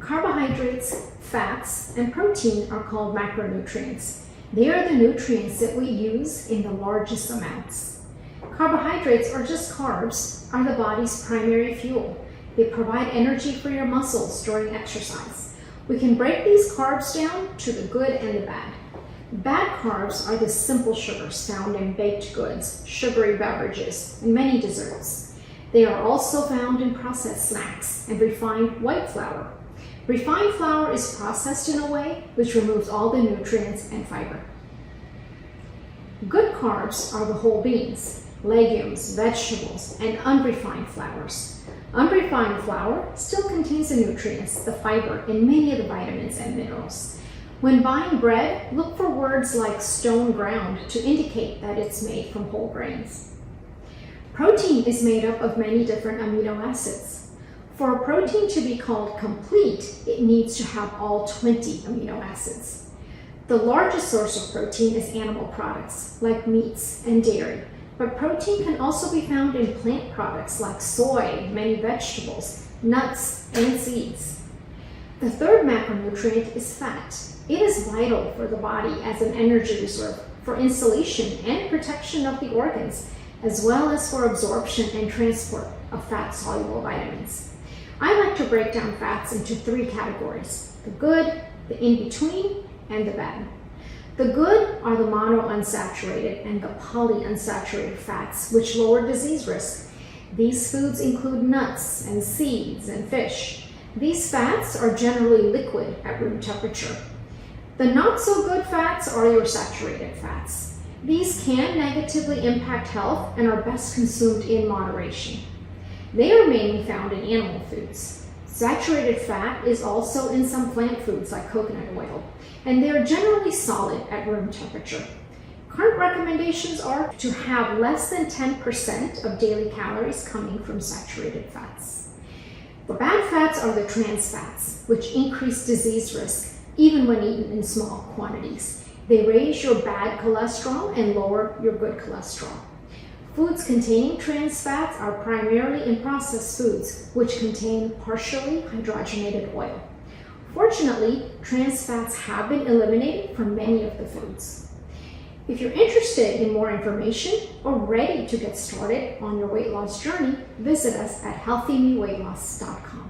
Carbohydrates, fats, and protein are called macronutrients. They are the nutrients that we use in the largest amounts. Carbohydrates, or just carbs, are the body's primary fuel. They provide energy for your muscles during exercise. We can break these carbs down to the good and the bad. Bad carbs are the simple sugars found in baked goods, sugary beverages, and many desserts. They are also found in processed snacks and refined white flour. Refined flour is processed in a way which removes all the nutrients and fiber. Good carbs are the whole beans, legumes, vegetables, and unrefined flours. Unrefined flour still contains the nutrients, the fiber, and many of the vitamins and minerals. When buying bread, look for words like stone ground to indicate that it's made from whole grains. Protein is made up of many different amino acids. For a protein to be called complete, it needs to have all 20 amino acids. The largest source of protein is animal products, like meats and dairy, but protein can also be found in plant products like soy, many vegetables, nuts, and seeds. The third macronutrient is fat. It is vital for the body as an energy reserve, for insulation and protection of the organs, as well as for absorption and transport of fat-soluble vitamins. I like to break down fats into 3 categories: the good, the in-between, and the bad. The good are the monounsaturated and the polyunsaturated fats, which lower disease risk. These foods include nuts and seeds and fish. These fats are generally liquid at room temperature. The not so good fats are your saturated fats. These can negatively impact health and are best consumed in moderation. They are mainly found in animal foods. Saturated fat is also in some plant foods like coconut oil, and they are generally solid at room temperature. Current recommendations are to have less than 10% of daily calories coming from saturated fats. The bad fats are the trans fats, which increase disease risk even when eaten in small quantities. They raise your bad cholesterol and lower your good cholesterol. Foods containing trans fats are primarily in processed foods, which contain partially hydrogenated oil. Fortunately, trans fats have been eliminated from many of the foods. If you're interested in more information or ready to get started on your weight loss journey, visit us at healthymeweightloss.com.